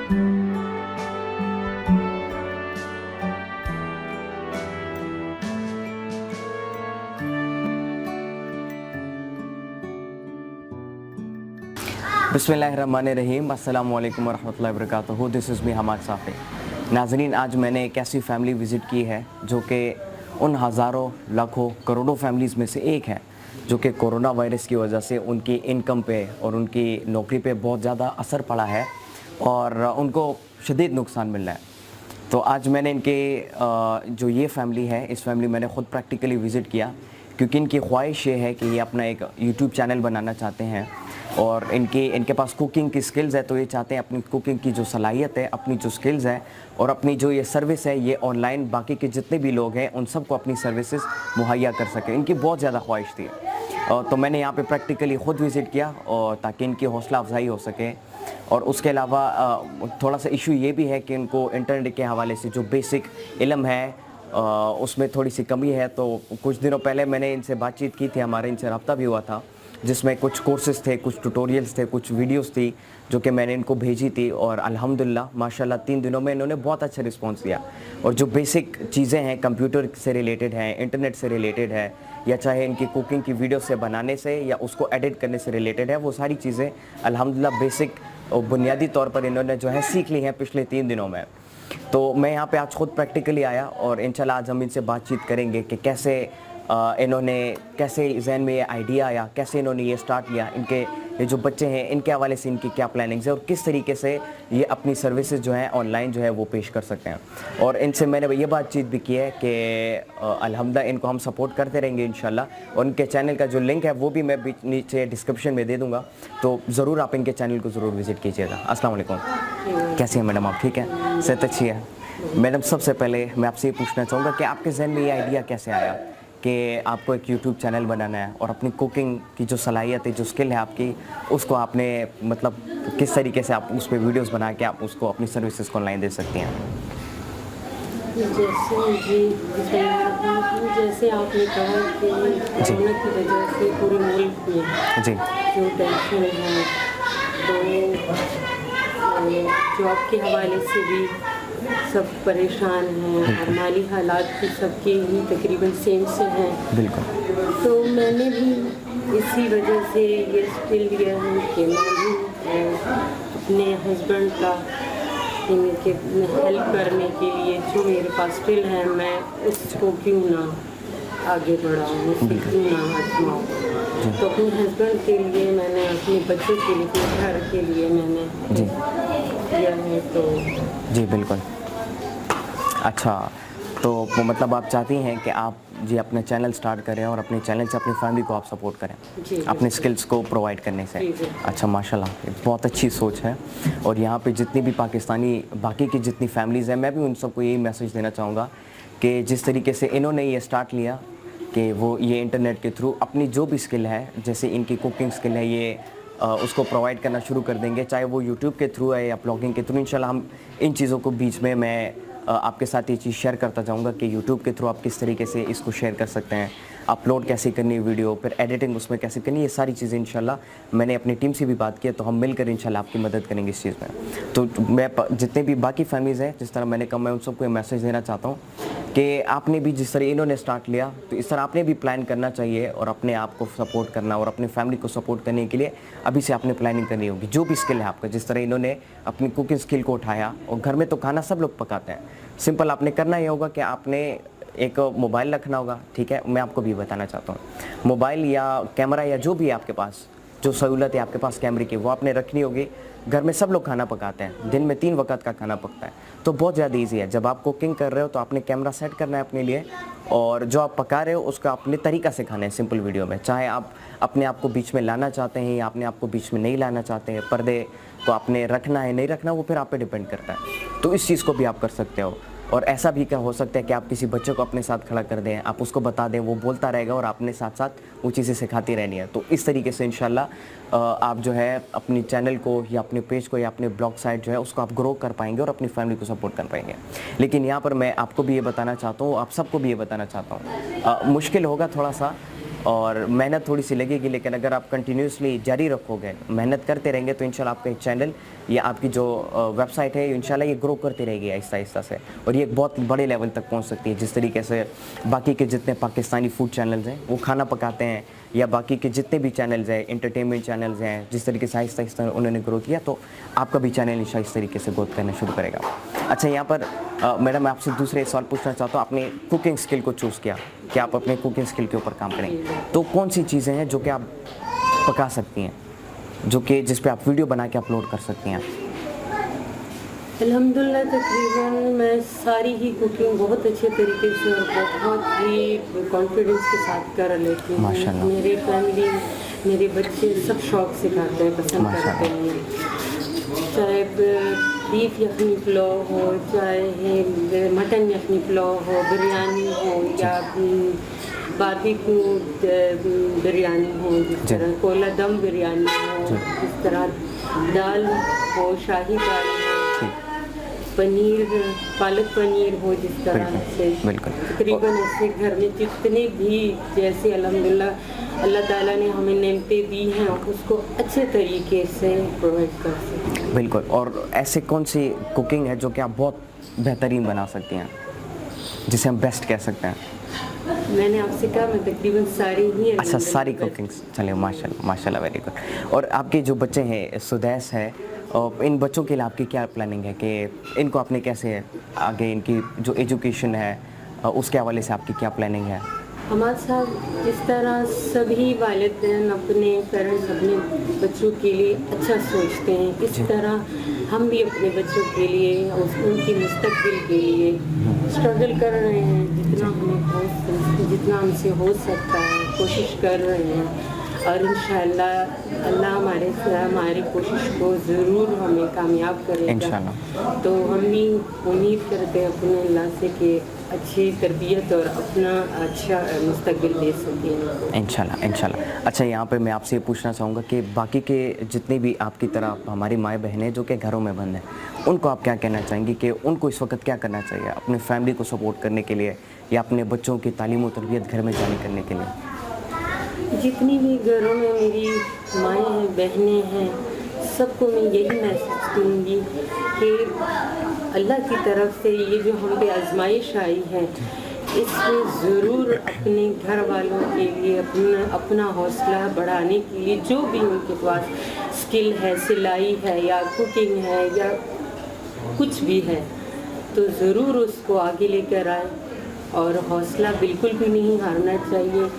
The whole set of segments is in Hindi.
बिस्मिल्लाहिर्रहमानिर्रहीम, अस्सलाम वालेकुम वरहमतुल्लाहि वबरकातुहू। This is me Hammad Safi. नाज़रीन, आज मैंने एक ऐसी फैमिली विज़िट की है जो कि उन हज़ारों लाखों करोड़ों फैमिलीज़ में से एक है जो कि कोरोना वायरस की वजह से उनकी इनकम पे और उनकी नौकरी पे बहुत ज़्यादा असर पड़ा है और उनको शदीद नुकसान मिल रहा है। तो आज मैंने इनके जो ये फैमिली है, इस फैमिली मैंने ख़ुद प्रैक्टिकली विज़िट किया क्योंकि इनकी ख्वाहिश ये है कि ये अपना एक यूट्यूब चैनल बनाना चाहते हैं और इनके पास कुकिंग की स्किल्स है। तो ये चाहते हैं अपनी कुकिंग की जो सलाहियत है, अपनी जो स्किल्स है और अपनी जो ये सर्विस है, ये ऑनलाइन बाकी के जितने भी लोग हैं उन सबको अपनी सर्विसेज मुहैया कर सकें। इनकी बहुत ज़्यादा ख्वाहिश थी तो मैंने यहाँ पे प्रैक्टिकली ख़ुद विज़िट किया और ताकि इनकी हौसला अफजाई हो सके। और उसके अलावा थोड़ा सा इशू ये भी है कि इनको इंटरनेट के हवाले से जो बेसिक इल्म है उसमें थोड़ी सी कमी है। तो कुछ दिनों पहले मैंने इनसे बातचीत की थी, हमारे इनसे रब्ता भी हुआ था, जिसमें कुछ कोर्सेज़ थे, कुछ ट्यूटोरियल्स थे, कुछ वीडियोस थी जो कि मैंने इनको भेजी थी और अल्हम्दुलिल्लाह माशाल्लाह 3 दिनों में इन्होंने बहुत अच्छा रिस्पांस दिया। और जो बेसिक चीज़ें हैं, कंप्यूटर से रिलेटेड हैं, इंटरनेट से रिलेटेड है, या चाहे इनकी कुकिंग की वीडियो से बनाने से या उसको एडिट करने से रिलेटेड है, वो सारी चीज़ें अल्हम्दुलिल्लाह बेसिक और बुनियादी तौर पर इन्होंने जो है सीख ली हैं पिछले 3 दिनों में। तो मैं यहाँ पे आज ख़ुद प्रैक्टिकली आया और इंशाल्लाह आज हम इनसे बातचीत करेंगे कि कैसे कैसे जहन में ये आइडिया आया, कैसे इन्होंने ये स्टार्ट किया, इनके ये जो बच्चे हैं इनके हवाले से इनकी क्या प्लानिंग्स है और किस तरीके से ये अपनी सर्विसेज जो हैं ऑनलाइन जो है वो पेश कर सकते हैं। और इनसे मैंने ये बातचीत भी की है कि अल्हम्दुलिल्लाह इनको हम सपोर्ट करते रहेंगे इंशाल्लाह। और इनके चैनल का जो लिंक है वो भी मैं नीचे डिस्क्रिप्शन में दे दूँगा, तो ज़रूर आप इनके चैनल को ज़रूर विज़िट कीजिएगा। अस्सलाम वालेकुम। कैसी हैं मैडम आप? ठीक है, सेहत अच्छी है? मैडम सबसे पहले मैं आपसे ये पूछना चाहूँगा कि आपके जहन में ये आइडिया कैसे आया कि आपको एक यूट्यूब चैनल बनाना है और अपनी कुकिंग की जो सलाहियत है, जो स्किल है आपकी, उसको आपने मतलब किस तरीके से आप उस पर वीडियोस बना के आप उसको अपनी सर्विसेज को ऑनलाइन दे सकती हैं? जैसे आपने कहा कि कोरोना की वजह से पूरे मुल्क में जी जो टेंशन है, तो जॉब के हवाले से भी सब परेशान हैं और माली हालात भी सबके ही तकरीबन सेम से हैं। बिल्कुल। तो मैंने भी इसी वजह से ये स्किल लिया है कि मैं भी अपने हस्बैंड का इनके हेल्प करने के लिए जो मेरे पास स्किल है मैं उसको क्यों ना आगे बढ़ाऊँ, क्यों ना आजमाऊँ। तो अपने हस्बैंड के लिए मैंने, अपने बच्चों के लिए, अपने घर के लिए मैंने किया है। तो जी बिल्कुल। अच्छा, तो मतलब आप चाहती हैं कि आप जी अपना चैनल स्टार्ट करें और अपने चैनल से अपनी फैमिली को आप सपोर्ट करें अपने स्किल्स को प्रोवाइड करने से। अच्छा, माशाल्लाह, बहुत अच्छी सोच है। और यहाँ पे जितनी भी पाकिस्तानी बाकी की जितनी फैमिलीज़ हैं, मैं भी उन सबको यही मैसेज देना चाहूँगा कि जिस तरीके से इन्होंने ये स्टार्ट लिया कि वो ये इंटरनेट के थ्रू अपनी जो भी स्किल है, जैसे इनकी कुकिंग स्किल है, ये उसको प्रोवाइड करना शुरू कर देंगे, चाहे वो यूट्यूब के थ्रू है या ब्लॉगिंग के थ्रू। इंशाल्लाह हम इन चीज़ों को बीच में मैं आपके साथ ये चीज़ शेयर करता जाऊँगा कि यूट्यूब के थ्रू आप किस तरीके से इसको शेयर कर सकते हैं, अपलोड कैसे करनी है वीडियो, फिर एडिटिंग उसमें कैसे करनी है, ये सारी चीज़ें इंशाल्लाह मैंने अपनी टीम से भी बात की है, तो हम मिलकर इंशाल्लाह आपकी मदद करेंगे इस चीज़ में। तो मैं जितने भी बाकी फैमिलीज़ हैं, जिस तरह मैंने कहा, मैं उन सबको ये मैसेज देना चाहता हूँ कि आपने भी जिस तरह इन्होंने स्टार्ट लिया, तो इस तरह आपने भी प्लान करना चाहिए और अपने आप को सपोर्ट करना और अपनी फैमिली को सपोर्ट करने के लिए अभी से आपने प्लानिंग करनी होगी। जो भी स्किल है आपका, जिस तरह इन्होंने अपनी कुकिंग स्किल को उठाया, और घर में तो खाना सब लोग पकाते हैं, सिंपल आपने करना ये होगा कि आपने एक मोबाइल रखना होगा। ठीक है, मैं आपको भी बताना चाहता हूँ, मोबाइल या कैमरा या जो भी आपके पास जो सहूलत है आपके पास कैमरे की, वो आपने रखनी होगी। घर में सब लोग खाना पकाते हैं, दिन में 3 वक्त का खाना पकता है, तो बहुत ज़्यादा ईजी है। जब आप कुकिंग कर रहे हो तो आपने कैमरा सेट करना है अपने लिए, और जो आप पका रहे हो उसका अपने तरीक़ा से खाना है सिंपल वीडियो में। चाहे आप अपने आप को बीच में लाना चाहते हैं या अपने आप को बीच में नहीं लाना चाहते हैं, पर्दे को आपने रखना है नहीं रखना, वो फिर आप पे डिपेंड करता है। तो इस चीज़ को भी आप कर सकते हो। और ऐसा भी क्या हो सकता है कि आप किसी बच्चे को अपने साथ खड़ा कर दें, आप उसको बता दें, वो बोलता रहेगा और आपने साथ साथ वो चीज़ें सिखाती रहनी है। तो इस तरीके से इंशाल्लाह आप जो है अपनी चैनल को या अपने पेज को या अपने ब्लॉग साइट जो है उसको आप ग्रो कर पाएंगे और अपनी फैमिली को सपोर्ट कर पाएंगे। लेकिन यहाँ पर मैं आपको भी ये बताना चाहता हूँ, आप सबको भी ये बताना चाहता हूँ, मुश्किल होगा थोड़ा सा, और मेहनत थोड़ी सी लगेगी, लेकिन अगर आप कंटिन्यूसली जारी रखोगे, मेहनत करते रहेंगे, तो इंशाल्लाह आपका चैनल या आपकी जो वेबसाइट है इंशाल्लाह ये ग्रो करती रहेगी आहिस्ता आहिस्ता से, और ये एक बहुत बड़े लेवल तक पहुंच सकती है। जिस तरीके से बाकी के जितने पाकिस्तानी फूड चैनल्स हैं वो खाना पकाते हैं, या बाकी के जितने भी चैनल्स हैं, एंटरटेनमेंट चैनल्स हैं, जिस तरीके से आहिस्ता आहिस्ता उन्होंने ग्रो किया, तो आपका भी चैनल इंशाल्लाह इस तरीके से ग्रोथ करना शुरू करेगा। अच्छा, यहाँ पर मैडम मैं आपसे दूसरे सवाल पूछना चाहता हूँ। आपने कुकिंग स्किल को चूज़ किया कि आप अपने कुकिंग स्किल के ऊपर काम करें, तो कौन सी चीज़ें हैं जो कि आप पका सकती हैं, जो कि जिस पे आप वीडियो बना के अपलोड कर सकती हैं? अल्हम्दुलिल्लाह तकरीबन मैं सारी ही कुकिंग बहुत अच्छे तरीके से और बहुत ही कॉन्फिडेंस के साथ कर लेती हूँ। माशाल्लाह। मेरे फैमिली, मेरे बच्चे सब शौक से खाते हैं, पसंद करते हैं। चाहे बीफ यखनी पुलाव हो, चाहे मटन यखनी पुलाव हो, बिरयानी हो, या बारबेक्यू बिरयानी हो, जिस तरह कोला दम बिरयानी हो, जिस तरह दाल हो, शाही दाल हो, पनीर, पालक पनीर हो, जिस तरह से तकरीबन ऐसे घर में जितने भी, जैसे अल्हम्दुलिल्लाह अल्लाह ताला ने हमें नेमतें दी हैं, उसको अच्छे तरीके से प्रोवाइड कर सकते। बिल्कुल। और ऐसे कौन सी कुकिंग है जो कि आप बहुत बेहतरीन बना सकती हैं, जिसे हम बेस्ट कह सकते हैं? मैंने आपसे कहा मैं तकरीबन सारी ही। अच्छा, सारी कुकिंग्स। चलिए, माशाल्लाह माशाल्लाह, वेरी गुड। और आपके जो बच्चे हैं, सुदैस है, और इन बच्चों के लिए आपकी क्या प्लानिंग है कि इनको आपने कैसे आगे, इनकी जो एजुकेशन है उसके हवाले से आपकी क्या प्लानिंग है? हमारे साथ जिस तरह सभी वालिदैन अपने पेरेंट्स अपने बच्चों के लिए अच्छा सोचते हैं, इस तरह हम भी अपने बच्चों के लिए उनकी मुस्तकबिल के लिए स्ट्रगल कर रहे हैं, जितना हमसे हो सकता है कोशिश कर रहे हैं, और इंशाअल्लाह अल्लाह हमारी कोशिश को ज़रूर हमें कामयाब करेगा इंशाअल्लाह। तो हम भी उम्मीद करते हैं अपने अल्लाह से कि अच्छी तरबियत और अपना अच्छा मुस्तकबिल दे सकें इंशाल्लाह इंशाल्लाह। अच्छा, यहाँ पे मैं आपसे ये पूछना चाहूँगा कि बाकी के जितने भी आपकी तरह हमारी माएँ बहनें जो कि घरों में बंद हैं, उनको आप क्या कहना चाहेंगी कि उनको इस वक्त क्या करना चाहिए अपने फैमिली को सपोर्ट करने के लिए, या अपने बच्चों की तालीम और तरबियत घर में जारी करने के लिए? जितनी भी घरों में मेरी माएँ हैं, बहनें हैं, सबको मैं यही मैसेज दूँगी कि अल्लाह की तरफ से ये जो हम पे आजमाइश आई है, इसमें ज़रूर अपने घर वालों के लिए अपना हौसला बढ़ाने के लिए जो भी उनके पास स्किल है, सिलाई है या कुकिंग है या कुछ भी है, तो ज़रूर उसको आगे लेकर आए, और हौसला बिल्कुल भी नहीं हारना चाहिए।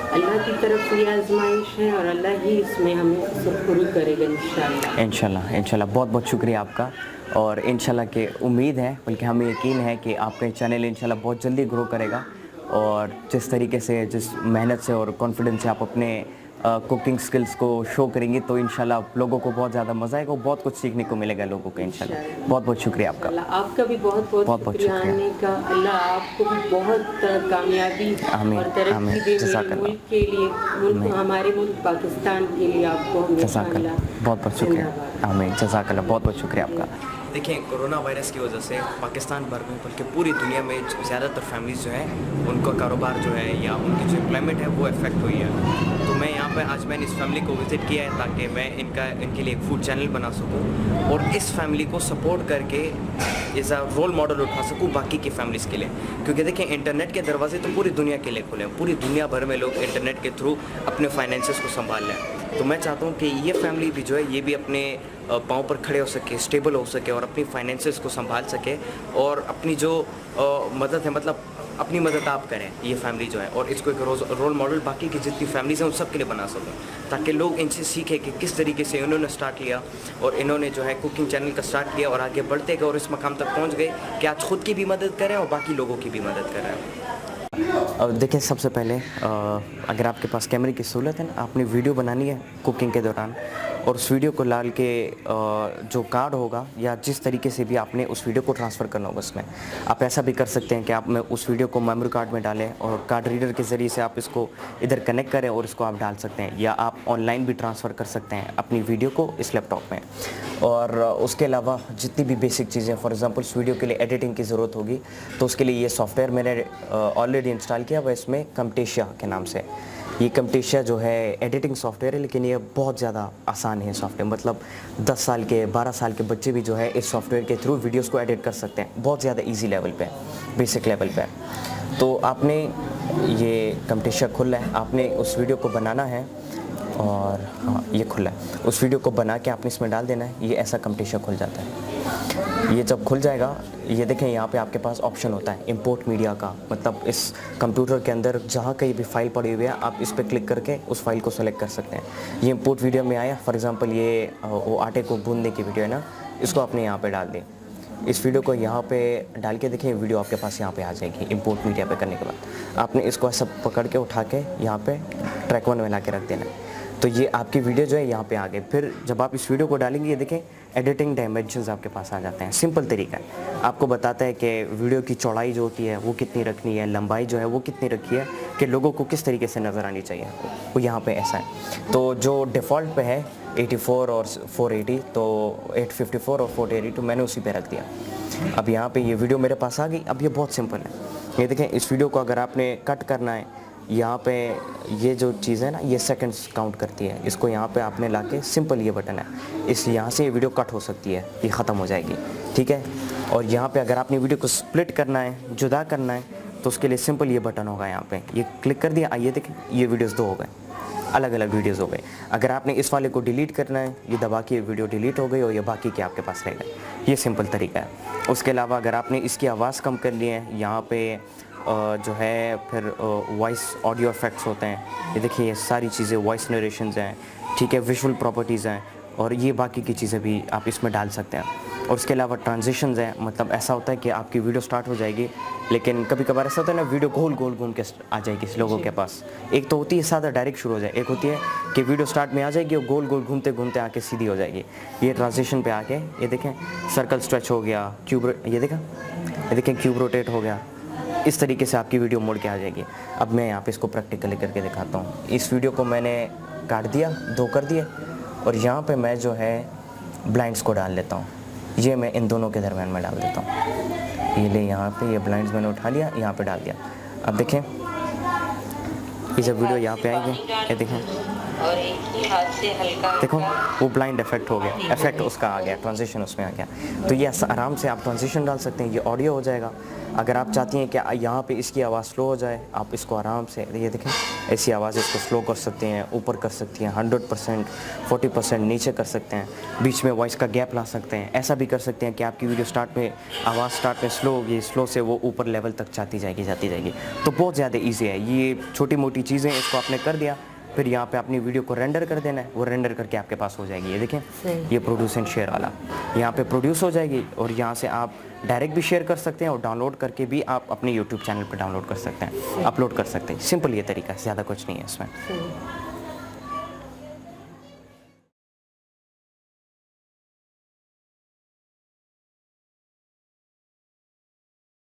अल्लाह की तरफ से आजमाइश है और अल्लाह ही इसमें हमें सुरखरू करेगा इंशाल्लाह इंशाल्लाह इंशाल्लाह। बहुत बहुत शुक्रिया आपका, और इंशाल्लाह के उम्मीद है, बल्कि हमें यकीन है कि आपका चैनल इंशाल्लाह बहुत जल्दी ग्रो करेगा, और जिस तरीके से, जिस मेहनत से और कॉन्फिडेंस से आप अपने कुकिंग स्किल्स को शो करेंगी, तो इंशाल्लाह लोगों को बहुत ज़्यादा मज़ा आएगा, बहुत कुछ सीखने को मिलेगा लोगों को इंशाल्लाह। बहुत बहुत शुक्रिया आपका। आपका भी बहुत बहुत शुक्रिया आने का। अल्लाह आपको भी बहुत कामयाबी और तरक्की दे मेरे मुल्क के लिए, हमारे मुल्क पाकिस्तान के लिए आपको बहुत बहुत शुक्रिया। आमीन, जज़ाकल्लाह, बहुत बहुत शुक्रिया आपका। देखिए, कोरोना वायरस की वजह से पाकिस्तान भर में बल्कि पूरी दुनिया में ज़्यादातर फैमिलीज़ जो हैं उनका कारोबार जो है या उनकी जो एम्प्लॉयमेंट है वो इफेक्ट हुई है। तो मैं यहाँ पर आज मैंने इस फैमिली को विज़िट किया है ताकि मैं इनके लिए एक फूड चैनल बना सकूँ और इस फैमिली को सपोर्ट करके एज अ रोल मॉडल उठा सकूँ बाकी की फैमिलीज़ के लिए। क्योंकि देखिए, इंटरनेट के दरवाजे तो पूरी दुनिया के लिए खुले हैं, पूरी दुनिया भर में लोग इंटरनेट के थ्रू अपने फाइनेंसेस को संभाल लें। तो मैं चाहता हूँ कि ये फैमिली भी जो है ये भी अपने पाँव पर खड़े हो सके, स्टेबल हो सके और अपनी फाइनेंसेस को संभाल सके, और अपनी जो मदद है, मतलब अपनी मदद आप करें ये फैमिली जो है, और इसको एक रोल मॉडल बाकी की जितनी फैमिलीज़ हैं उन सब के लिए बना सकूँ, ताकि लोग इनसे सीखें कि किस तरीके से इन्होंने स्टार्ट किया और इन्होंने जो है कुकिंग चैनल का स्टार्ट किया और आगे बढ़ते गए और इस मकाम तक पहुँच गए कि आज खुद की भी मदद करें और बाकी लोगों की भी मदद करें। देखिए, सबसे पहले अगर आपके पास कैमरे की सहूलत है ना, आपने वीडियो बनानी है कुकिंग के दौरान, और उस वीडियो को डाल के जो कार्ड होगा या जिस तरीके से भी आपने उस वीडियो को ट्रांसफ़र करना होगा, उसमें आप ऐसा भी कर सकते हैं कि आप उस वीडियो को मेमोरी कार्ड में डालें और कार्ड रीडर के ज़रिए से आप इसको इधर कनेक्ट करें और इसको आप डाल सकते हैं, या आप ऑनलाइन भी ट्रांसफ़र कर सकते हैं अपनी वीडियो को इस लैपटॉप में। और उसके अलावा जितनी भी बेसिक चीज़ें, फॉर एग्जांपल उस वीडियो के लिए एडिटिंग की ज़रूरत होगी, तो उसके लिए ये सॉफ्टवेयर मैंने ऑलरेडी इंस्टॉल किया हुआ, इसमें कम्टेशिया के नाम से। ये Camtasia जो है एडिटिंग सॉफ्टवेयर है, लेकिन ये बहुत ज़्यादा आसान है सॉफ्टवेयर। मतलब 10 साल के 12 साल के बच्चे भी जो है इस सॉफ्टवेयर के थ्रू वीडियोस को एडिट कर सकते हैं। बहुत ज़्यादा इजी लेवल पे है, बेसिक लेवल पे है। तो आपने ये Camtasia खुला है, आपने उस वीडियो को बनाना है और हाँ ये खुला है, उस वीडियो को बना के आपने इसमें डाल देना है। ये ऐसा Camtasia खुल जाता है। ये जब खुल जाएगा, ये देखें यहाँ पे आपके पास ऑप्शन होता है इंपोर्ट मीडिया का। मतलब इस कंप्यूटर के अंदर जहाँ कहीं भी फाइल पड़ी हुई है, आप इस पर क्लिक करके उस फाइल को सेलेक्ट कर सकते हैं। ये इंपोर्ट वीडियो में आया, फॉर एग्जांपल ये वो आटे को गूंदने की वीडियो है ना, इसको आपने यहाँ पे डाल दी। इस वीडियो को यहाँ पे डाल के देखें, वीडियो आपके पास यहाँ पे आ जाएगी। इंपोर्ट मीडिया पे करने के बाद आपने इसको ऐसा पकड़ के उठा के यहाँ पे ट्रैक 1 में ला के रख देना है। तो ये आपकी वीडियो जो है यहाँ पे आ गई। फिर जब आप इस वीडियो को डालेंगे, ये देखें एडिटिंग डायमेंशंस आपके पास आ जाते हैं। सिंपल तरीका है, आपको बताता है कि वीडियो की चौड़ाई जो होती है वो कितनी रखनी है, लंबाई जो है वो कितनी रखी है, कि लोगों को किस तरीके से नज़र आनी चाहिए, वो यहाँ पे ऐसा है। तो जो डिफ़ॉल्ट पे है 84 और 480, तो 854 और 480, तो मैंने उसी पे रख दिया। अब यहाँ पे ये वीडियो मेरे पास आ गई। अब ये बहुत सिंपल है, ये देखें इस वीडियो को अगर आपने कट करना है, यहाँ पे ये जो चीज़ है ना, ये सेकंड्स काउंट करती है। इसको यहाँ पे आपने लाके सिंपल ये बटन है, इस यहाँ से ये वीडियो कट हो सकती है, ये ख़त्म हो जाएगी, ठीक है। और यहाँ पे अगर आपने वीडियो को स्प्लिट करना है, जुदा करना है, तो उसके लिए सिंपल ये बटन होगा यहाँ पे, ये क्लिक कर दिया। आइए देखें ये वीडियोज़ 2 हो गए, अलग अलग वीडियोज़ हो गए। अगर आपने इस वाले को डिलीट करना है, ये दबा के वीडियो डिलीट हो गई और ये बाकी के आपके पास रह गए। ये सिंपल तरीका है। उसके अलावा अगर आपने इसकी आवाज़ कम करनी है, यहाँ पे जो है फिर वॉइस ऑडियो इफेक्ट्स होते हैं। ये देखिए ये सारी चीज़ें वॉइस नरेशंस हैं, ठीक है, विजुअल प्रॉपर्टीज़ हैं, और ये बाकी की चीज़ें भी आप इसमें डाल सकते हैं। और उसके अलावा ट्रांजिशंस हैं। मतलब ऐसा होता है कि आपकी वीडियो स्टार्ट हो जाएगी, लेकिन कभी कभार ऐसा होता है ना, वीडियो गोल गोल घूम के आ जाएगी लोगों के पास। एक तो होती है सादा डायरेक्ट शुरू हो जाए, एक होती है कि वीडियो स्टार्ट में आ जाएगी और गोल गोल घूमते घूमते आके सीधी हो जाएगी। ये ट्रांजिशन पे आके ये देखें सर्कल स्ट्रेच हो गया, क्यूब, ये देखें क्यूब रोटेट हो गया। इस तरीके से आपकी वीडियो मोड़ के आ जाएगी। अब मैं यहाँ पे इसको प्रैक्टिकली करके दिखाता हूँ। इस वीडियो को मैंने काट दिया, 2 कर दिए, और यहाँ पे मैं जो है ब्लाइंड्स को डाल लेता हूँ। ये मैं इन दोनों के दरम्यान में डाल देता हूँ। ये ले यहाँ पे ये ब्लाइंड्स मैंने उठा लिया, यहाँ पे डाल दिया। अब देखें ये जब वीडियो यहाँ पे आएगी, ये देखें और एक ही हाथ से हल्का देखो वो ब्लाइंड इफेक्ट हो गया, इफेक्ट उसका आ गया, ट्रांजिशन उसमें आ गया। तो ये आराम से आप ट्रांजिशन डाल सकते हैं, ये ऑडियो हो जाएगा। अगर आप चाहती हैं कि यहाँ पे इसकी आवाज़ स्लो हो जाए, आप इसको आराम से ये देखें ऐसी आवाज़ इसको स्लो कर सकते हैं, ऊपर कर सकती हैं 100%, 40% नीचे कर सकते हैं, बीच में वॉइस का गैप ला सकते हैं। ऐसा भी कर सकते हैं कि आपकी वीडियो स्टार्ट में आवाज़ स्टार्ट में स्लो होगी, स्लो से वो ऊपर लेवल तक जाती जाएगी। तो बहुत ज़्यादा ईजी है। ये छोटी मोटी चीज़ें इसको आपने कर दिया, फिर यहाँ पे अपनी वीडियो को रेंडर कर देना है, वो रेंडर करके आपके पास हो जाएगी। ये देखें ये प्रोड्यूस एंड शेयर वाला यहाँ पे प्रोड्यूस हो जाएगी, और यहाँ से आप डायरेक्ट भी शेयर कर सकते हैं और डाउनलोड करके भी आप अपने यूट्यूब चैनल पर डाउनलोड कर सकते हैं, अपलोड कर सकते हैं। सिंपल ये तरीका है, ज़्यादा कुछ नहीं है इसमें।